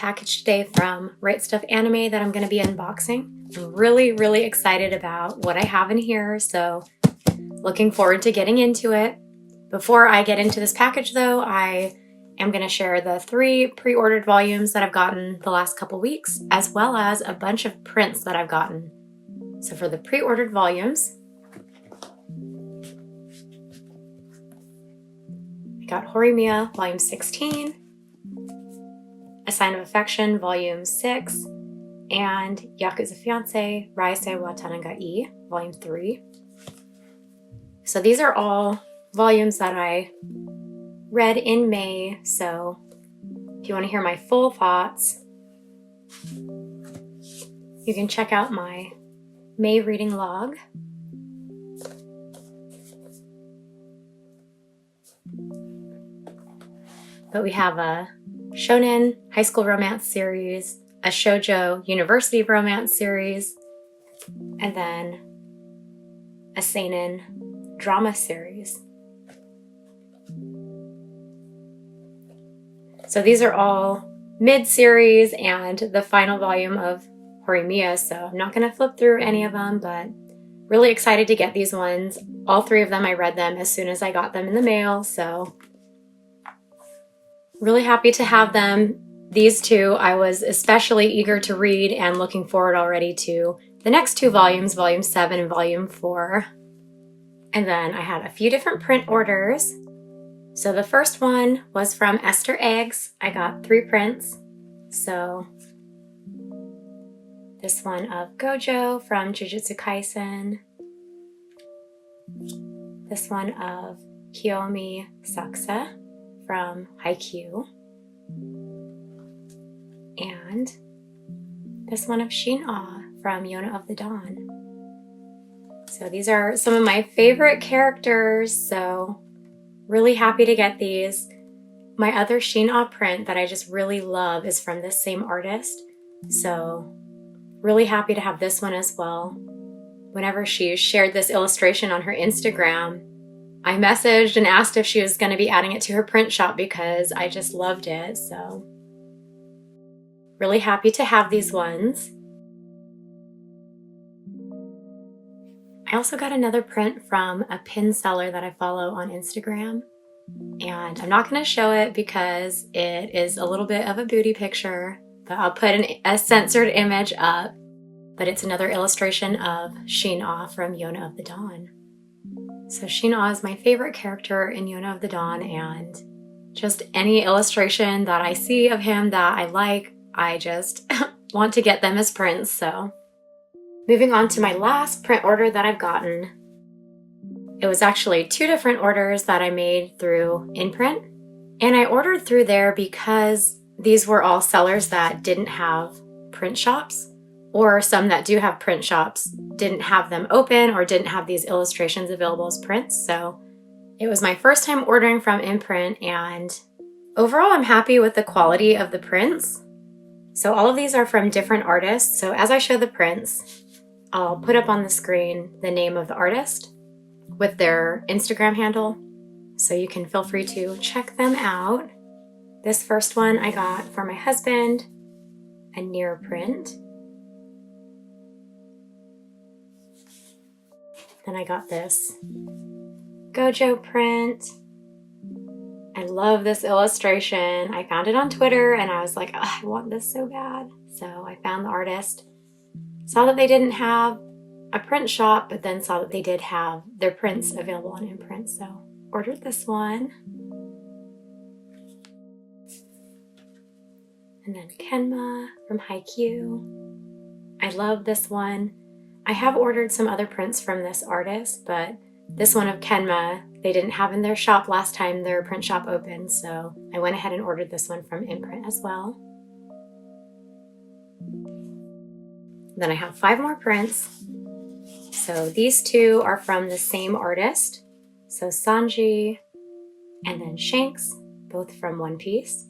package today from Right Stuf Anime that I'm going to be unboxing. I'm really excited about what I have in here, so looking forward to getting into it. Before I get into this package though, I am going to share the 3 pre-ordered volumes that I've gotten the last couple weeks, as well as a bunch of prints that I've gotten. So for the pre-ordered volumes, I got Horimiya Volume 16, A Sign of Affection Volume 6, and Yakuza Fiance Raisei wa Tanin Volume 3. So these are all volumes that I read in May, so if you want to hear my full thoughts, you can check out my May reading log. But we have a shonen high school romance series, a shoujo university romance series, and then a seinen drama series. So these are all mid-series and the final volume of Horimiya, so I'm not going to flip through any of them, but really excited to get these ones. All 3 of them, I read them as soon as I got them in the mail, so really happy to have them. These 2 I was especially eager to read and looking forward already to the next 2 volumes, Volume 7 and Volume 4. And then I had a few different print orders. So the first one was from estereggz. I got 3 prints. So this one of Gojo from Jujutsu Kaisen. This one of Kiyomi Sakura from Haikyuu. And this one of Shin-Ah from Yona of the Dawn. So these are some of my favorite characters, so really happy to get these. My other Shin-Ah print that I just really love is from this same artist, so really happy to have this one as well. Whenever she shared this illustration on her Instagram, I messaged and asked if she was going to be adding it to her print shop because I just loved it, so really happy to have these ones. I also got another print from a pin seller that I follow on Instagram, and I'm not going to show it because it is a little bit of a booty picture, but I'll put a censored image up. But it's another illustration of Shin-Ah from Yona of the Dawn. So Shin-Ah is my favorite character in Yona of the Dawn, and just any illustration that I see of him that I like, I just want to get them as prints. So moving on to my last print order that I've gotten. It was actually 2 different orders that I made through inprnt, and I ordered through there because these were all sellers that didn't have print shops, or some that do have print shops didn't have them open or didn't have these illustrations available as prints. So it was my first time ordering from inprnt, and overall I'm happy with the quality of the prints. So all of these are from different artists. So as I show the prints, I'll put up on the screen the name of the artist with their Instagram handle, so you can feel free to check them out. This first one I got for my husband, a NieR print. Then I got this Gojo print. I love this illustration. I found it on Twitter and I was like, oh, I want this so bad. So I found the artist, saw that they didn't have a print shop, but then saw that they did have their prints available on imprint. So ordered this one. And then Kenma from Haikyuu. I love this one. I have ordered some other prints from this artist, but this one of Kenma, they didn't have in their shop last time their print shop opened, so I went ahead and ordered this one from imprnt as well. Then I have 5 more prints. So these 2 are from the same artist. So Sanji and then Shanks, both from One Piece.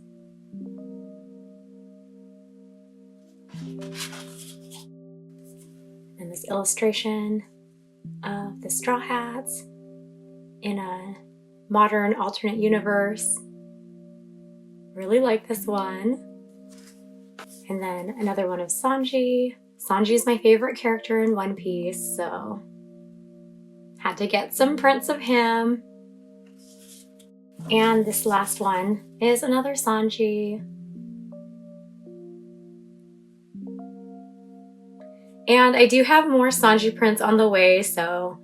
And this illustration of the Straw Hats in a modern alternate universe. Really like this one. And then another one of Sanji. Sanji's my favorite character in One Piece, so had to get some prints of him. And this last one is another Sanji. And I do have more Sanji prints on the way, so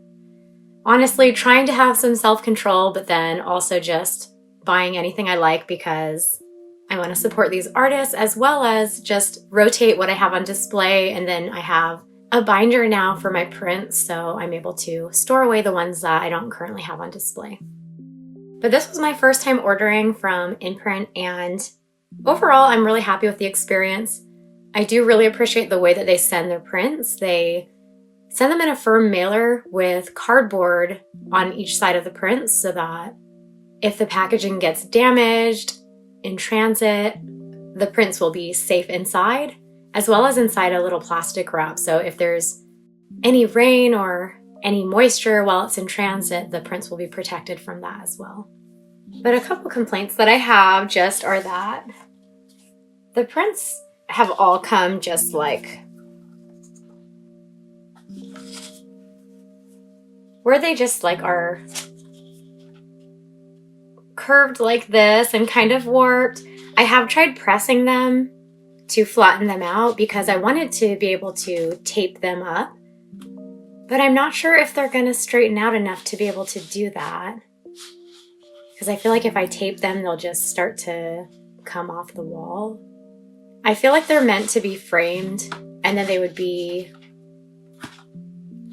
honestly trying to have some self-control, but then also just buying anything I like because I want to support these artists, as well as just rotate what I have on display. And then I have a binder now for my prints, so I'm able to store away the ones that I don't currently have on display. But this was my first time ordering from Imprint, and overall I'm really happy with the experience. I do really appreciate the way that they send their prints. They send them in a firm mailer with cardboard on each side of the prints so that if the packaging gets damaged in transit, the prints will be safe inside, as well as inside a little plastic wrap. So if there's any rain or any moisture while it's in transit, the prints will be protected from that as well. But a couple complaints that I have just are that the prints have all come just like where they just like are curved like this and kind of warped. I have tried pressing them to flatten them out because I wanted to be able to tape them up, but I'm not sure if they're gonna straighten out enough to be able to do that, because I feel like if I tape them, they'll just start to come off the wall. I feel like they're meant to be framed and then they would be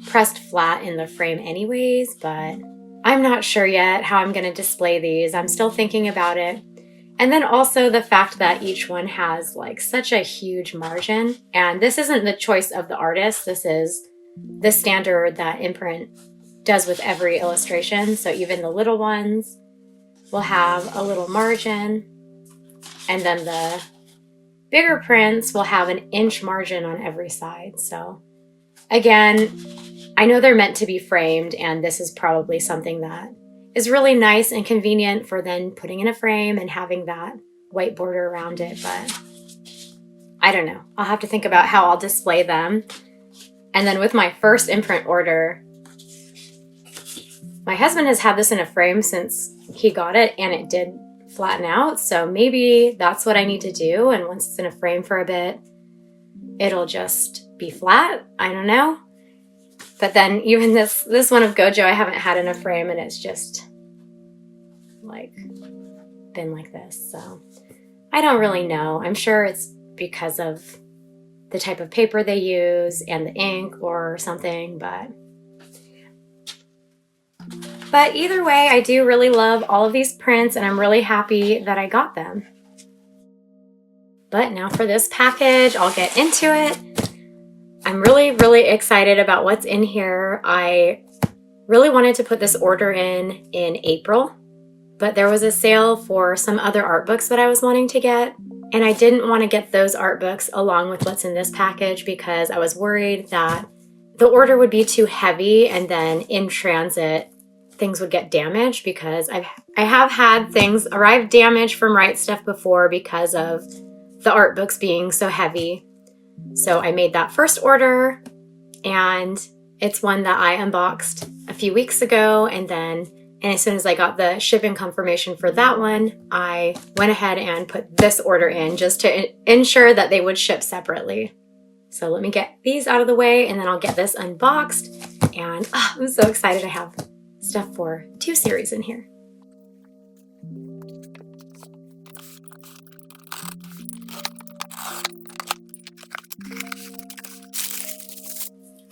pressed flat in the frame anyways, but I'm not sure yet how I'm going to display these. I'm still thinking about it. And then also the fact that each one has like such a huge margin, and this isn't the choice of the artist. This is the standard that Imprint does with every illustration. So even the little ones will have a little margin, and then the bigger prints will have an inch margin on every side. So again, I know they're meant to be framed, and this is probably something that is really nice and convenient for then putting in a frame and having that white border around it, but I don't know. I'll have to think about how I'll display them. And then with my first Imprint order, my husband has had this in a frame since he got it, and it did flatten out, so maybe that's what I need to do, and once it's in a frame for a bit, it'll just be flat. I don't know. But then even this one of Gojo I haven't had in a frame, and it's just like been like this, so I don't really know. I'm sure it's because of the type of paper they use and the ink or something, but either way, I do really love all of these prints, and I'm really happy that I got them. But now for this package, I'll get into it. I'm really, really excited about what's in here. I really wanted to put this order in April, but there was a sale for some other art books that I was wanting to get, and I didn't want to get those art books along with what's in this package because I was worried that the order would be too heavy, and then in transit, things would get damaged, because I have had things arrive damaged from RightStuf before because of the art books being so heavy. So I made that first order, and it's one that I unboxed a few weeks ago, and as soon as I got the shipping confirmation for that one, I went ahead and put this order in just to ensure that they would ship separately. So let me get these out of the way, and then I'll get this unboxed, and I'm so excited to have stuff for 2 series in here.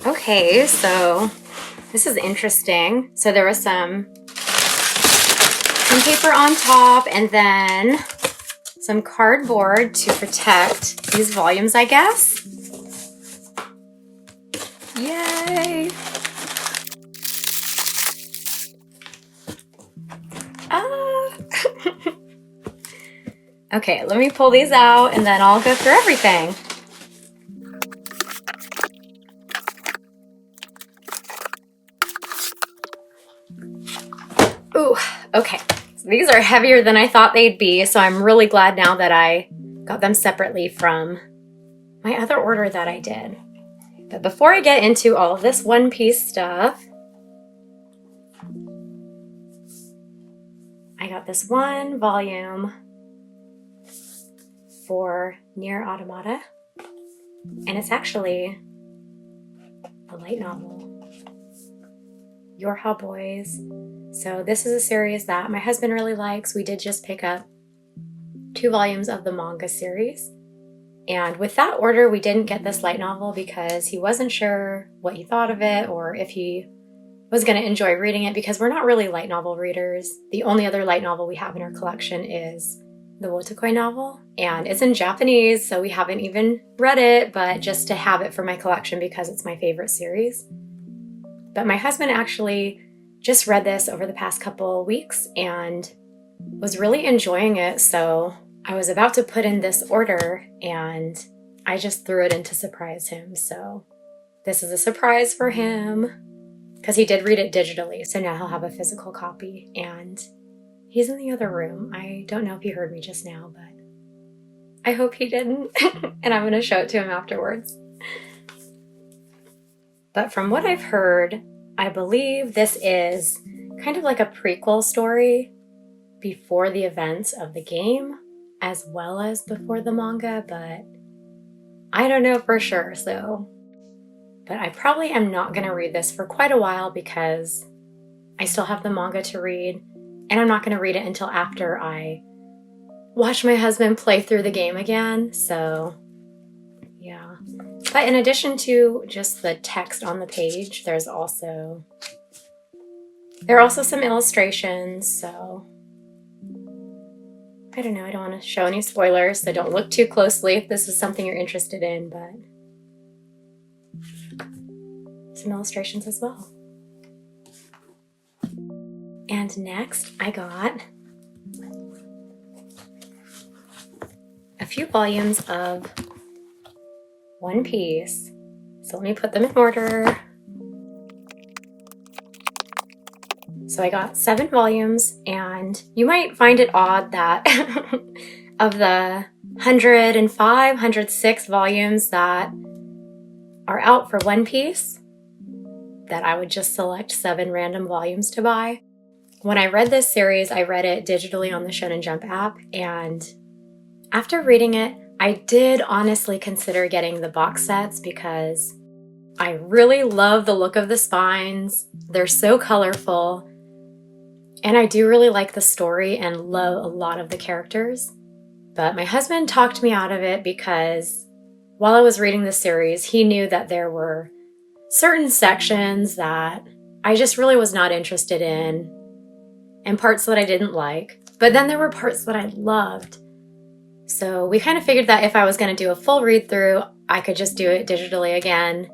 Okay, so this is interesting. So there was some paper on top, and then some cardboard to protect these volumes, I guess. Yay! Okay, let me pull these out, and then I'll go through everything. Ooh, okay. So these are heavier than I thought they'd be, so I'm really glad now that I got them separately from my other order that I did. But before I get into all of this One Piece stuff, I got this one volume for NieR Automata, and it's actually a light novel, YoRHa Boys. So this is a series that my husband really likes. We did just pick up 2 volumes of the manga series. And with that order, we didn't get this light novel because he wasn't sure what he thought of it or if he was going to enjoy reading it, because we're not really light novel readers. The only other light novel we have in our collection is the Wotakoi novel, and it's in Japanese, so we haven't even read it, but just to have it for my collection because it's my favorite series. But my husband actually just read this over the past couple weeks and was really enjoying it, so I was about to put in this order and I just threw it in to surprise him. So this is a surprise for him because he did read it digitally, so now he'll have a physical copy, and he's in the other room. I don't know if he heard me just now, but I hope he didn't, and I'm going to show it to him afterwards. But from what I've heard, I believe this is kind of like a prequel story before the events of the game, as well as before the manga, but I don't know for sure, so. But I probably am not going to read this for quite a while because I still have the manga to read, and I'm not going to read it until after I watch my husband play through the game again, so yeah. But in addition to just the text on the page, there are also some illustrations, so I don't know, I don't want to show any spoilers, so don't look too closely if this is something you're interested in, but some illustrations as well. And next I got a few volumes of One Piece. So let me put them in order. So I got 7 volumes, and you might find it odd that of the 105, 106 volumes that are out for One Piece, that I would just select 7 random volumes to buy. When I read this series, I read it digitally on the Shonen Jump app, and after reading it, I did honestly consider getting the box sets because I really love the look of the spines. They're so colorful, and I do really like the story and love a lot of the characters. But my husband talked me out of it because while I was reading the series, he knew that there were certain sections that I just really was not interested in and parts that I didn't like. But then there were parts that I loved. So we kind of figured that if I was going to do a full read through, I could just do it digitally again.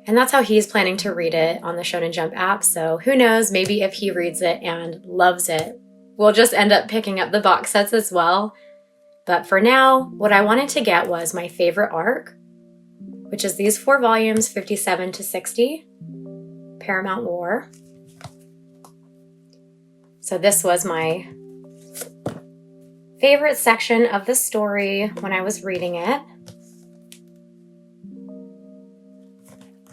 And that's how he's planning to read it on the Shonen Jump app. So who knows, maybe if he reads it and loves it, we'll just end up picking up the box sets as well. But for now, what I wanted to get was my favorite arc, which is these 4 volumes, 57 to 60, Paramount War. So this was my favorite section of the story when I was reading it.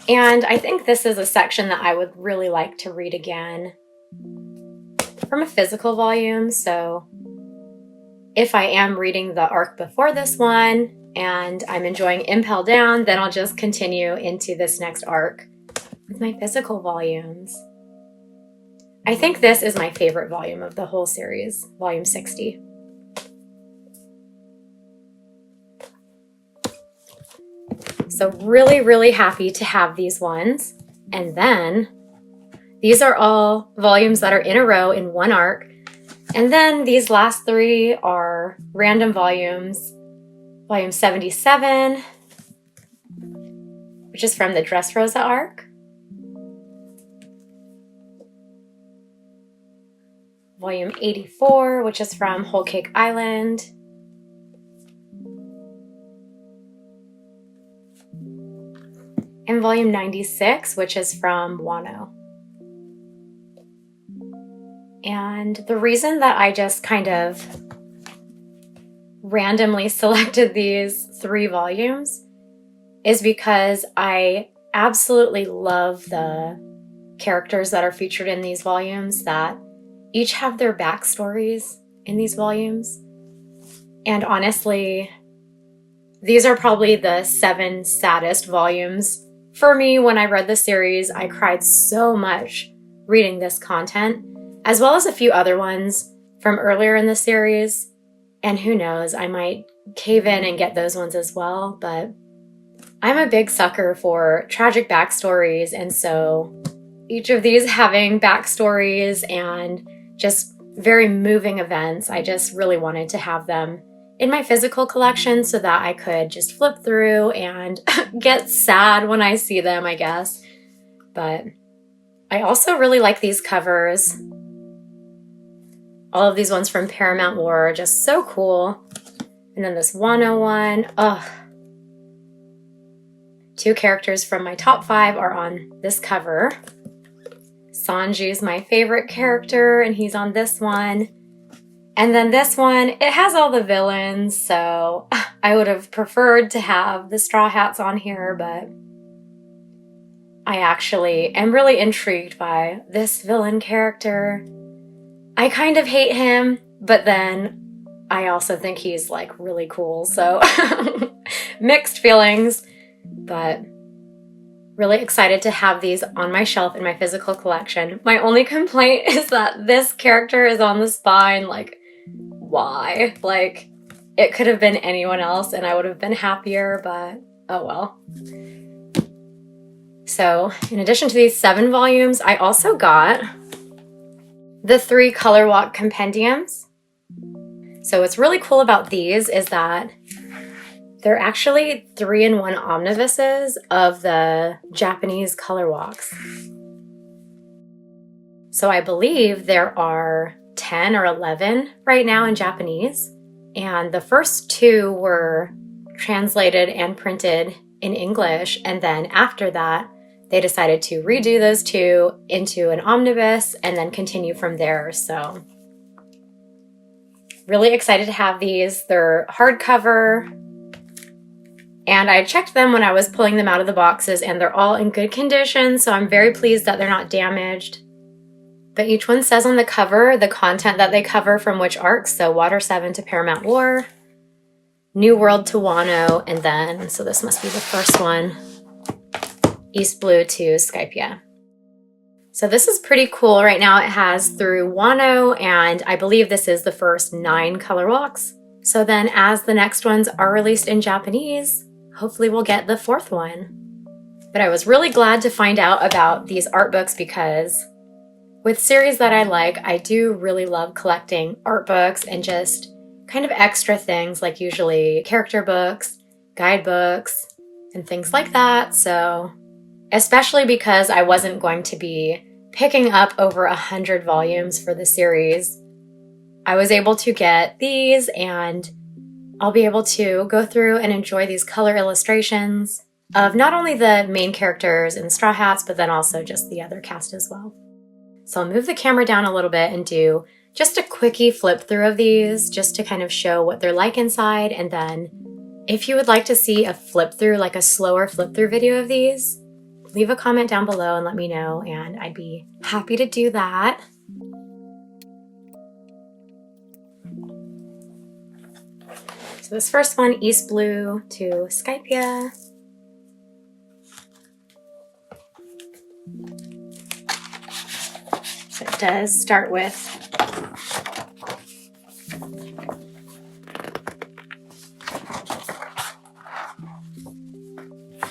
And I think this is a section that I would really like to read again from a physical volume. So if I am reading the arc before this one and I'm enjoying Impel Down, then I'll just continue into this next arc with my physical volumes. I think this is my favorite volume of the whole series, volume 60. So really, really happy to have these ones. And then these are all volumes that are in a row in one arc. And then these last 3 are random volumes. Volume 77, which is from the Dressrosa arc. Volume 84, which is from Whole Cake Island. And volume 96, which is from Wano. And the reason that I just kind of randomly selected these 3 volumes is because I absolutely love the characters that are featured in these volumes that each have their backstories in these volumes. And honestly, these are probably the 7 saddest volumes for me. When I read the series, I cried so much reading this content, as well as a few other ones from earlier in the series. And who knows, I might cave in and get those ones as well. But I'm a big sucker for tragic backstories, and so each of these having backstories and just very moving events, I just really wanted to have them in my physical collection so that I could just flip through and get sad when I see them, I guess. But I also really like these covers. All of these ones from Paramount War are just so cool. And then this Wano one, ugh. 2 characters from my top 5 are on this cover. Sanji's my favorite character, and he's on this one. And then this one, it has all the villains, so I would have preferred to have the Straw Hats on here, but I actually am really intrigued by this villain character. I kind of hate him, but then I also think he's like really cool, so mixed feelings, but really excited to have these on my shelf in my physical collection. My only complaint is that this character is on the spine. Like, why? Like, it could have been anyone else and I would have been happier, but oh well. So in addition to these 7 volumes, I also got the 3 Color Walk Compendiums. So what's really cool about these is that they're actually 3-in-1 omnibuses of the Japanese color walks. So I believe there are 10 or 11 right now in Japanese, and the first 2 were translated and printed in English, and then after that, they decided to redo those 2 into an omnibus and then continue from there. So really excited to have these. They're hardcover. And I checked them when I was pulling them out of the boxes, and they're all in good condition, so I'm very pleased that they're not damaged. But each one says on the cover the content that they cover from which arcs, so Water 7 to Paramount War, New World to Wano, and then, so this must be the first one, East Blue to Skypiea. So this is pretty cool. Right now it has through Wano, and I believe this is the first 9 color walks. So then as the next ones are released in Japanese, hopefully we'll get the 4th one. But I was really glad to find out about these art books because with series that I like, I do really love collecting art books and just kind of extra things like usually character books, guidebooks, and things like that. So especially because I wasn't going to be picking up over 100 volumes for the series, I was able to get these, and I'll be able to go through and enjoy these color illustrations of not only the main characters in the Straw Hats, but then also just the other cast as well. So I'll move the camera down a little bit and do just a quickie flip through of these just to kind of show what they're like inside. And then if you would like to see a flip through, like a slower flip through video of these, leave a comment down below and let me know, and I'd be happy to do that. So this first one, East Blue to Skypiea. So it does start with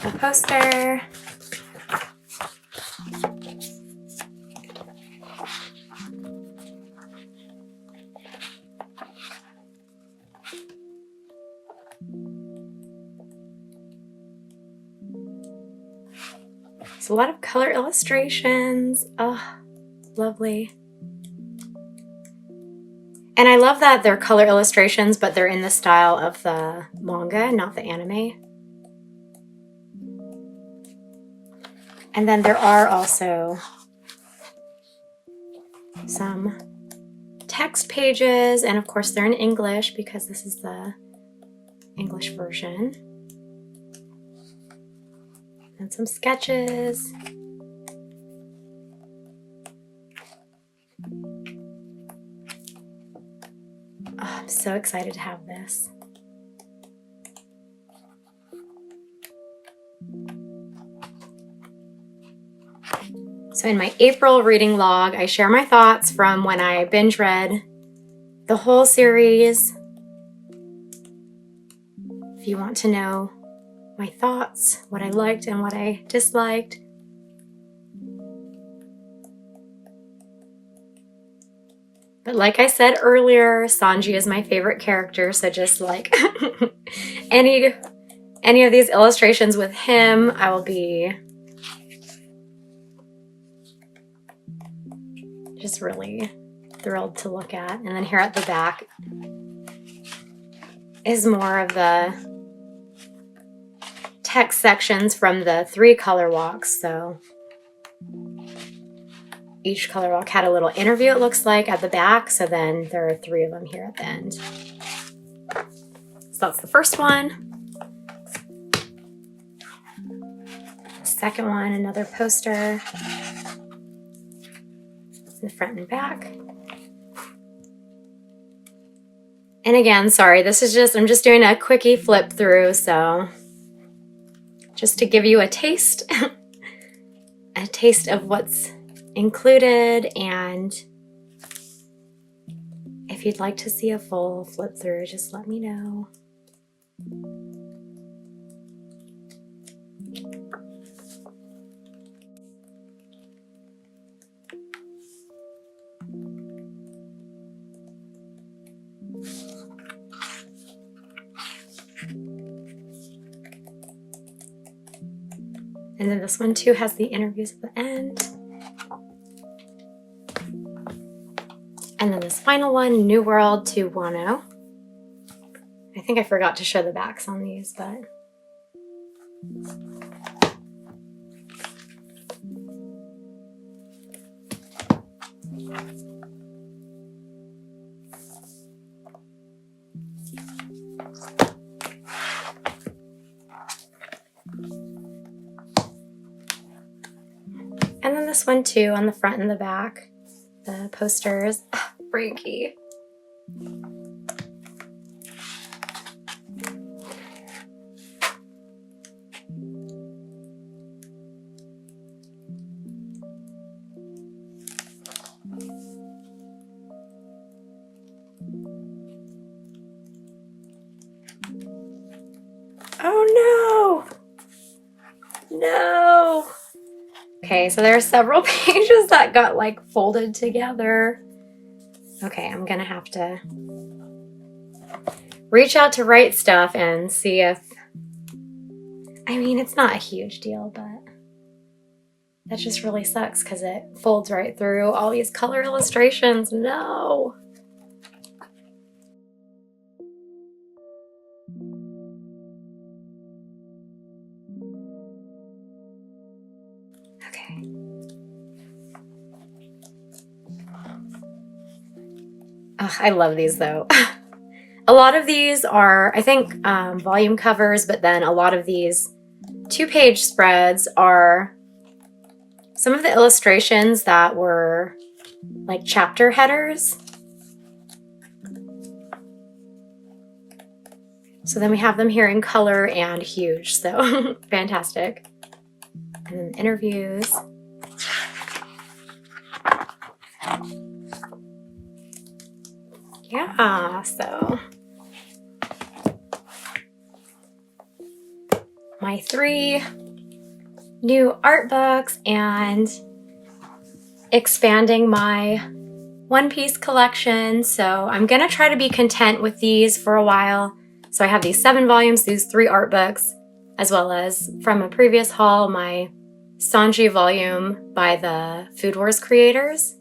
a poster. A lot of color illustrations. Oh, lovely. And I love that they're color illustrations, but they're in the style of the manga, not the anime. And then there are also some text pages, and of course they're in English because this is the English version. And some sketches. Oh, I'm so excited to have this. So in my April reading log, I share my thoughts from when I binge read the whole series. If you want to know my thoughts, what I liked and what I disliked. But like I said earlier, Sanji is my favorite character, so just like any of these illustrations with him, I will be just really thrilled to look at. And then here at the back is more of the text sections from the 3 color walks. So each color walk had a little interview, it looks like, at the back. So then there are 3 of them here at the end. So that's the first one. Second one, another poster. The front and back. And again, sorry, this is just, I'm just doing a quickie flip through, so just to give you a taste, a taste of what's included, and if you'd like to see a full flip through, just let me know. And then this one too has the interviews at the end. And then this final one, New World to Wano. I think I forgot to show the backs on these, but and then this one too on the front and the back, the posters. Frankie. Oh no! No! Okay, so there are several pages that got like folded together. Okay, I'm gonna have to reach out to RightStuf and see if, I mean, it's not a huge deal, but that just really sucks because it folds right through all these color illustrations. No. Okay. Ugh, I love these though. A lot of these are, I think, volume covers, but then a lot of these 2-page spreads are some of the illustrations that were like chapter headers. So then we have them here in color and huge, so fantastic. And then interviews. Yeah, so my 3 new art books and expanding my One Piece collection. So I'm gonna try to be content with these for a while. So I have these 7 volumes, these 3 art books, as well as from a previous haul, my Sanji volume by the Food Wars creators,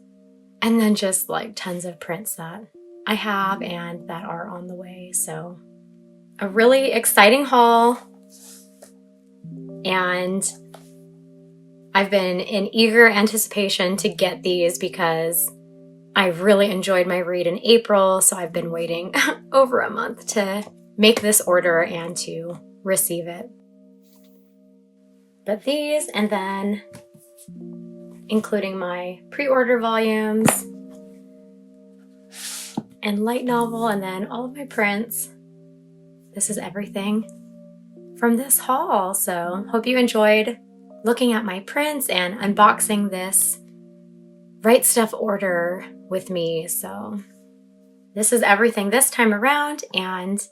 and then just like tons of prints that I have and that are on the way. So a really exciting haul, and I've been in eager anticipation to get these because I really enjoyed my read in April, so I've been waiting over a month to make this order and to receive it. But these, and then including my pre-order volumes and light novel, and then all of my prints. This is everything from this haul. So hope you enjoyed looking at my prints and unboxing this RightStuf order with me. So this is everything this time around, and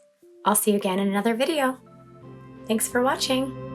I'll see you again in another video. Thanks for watching.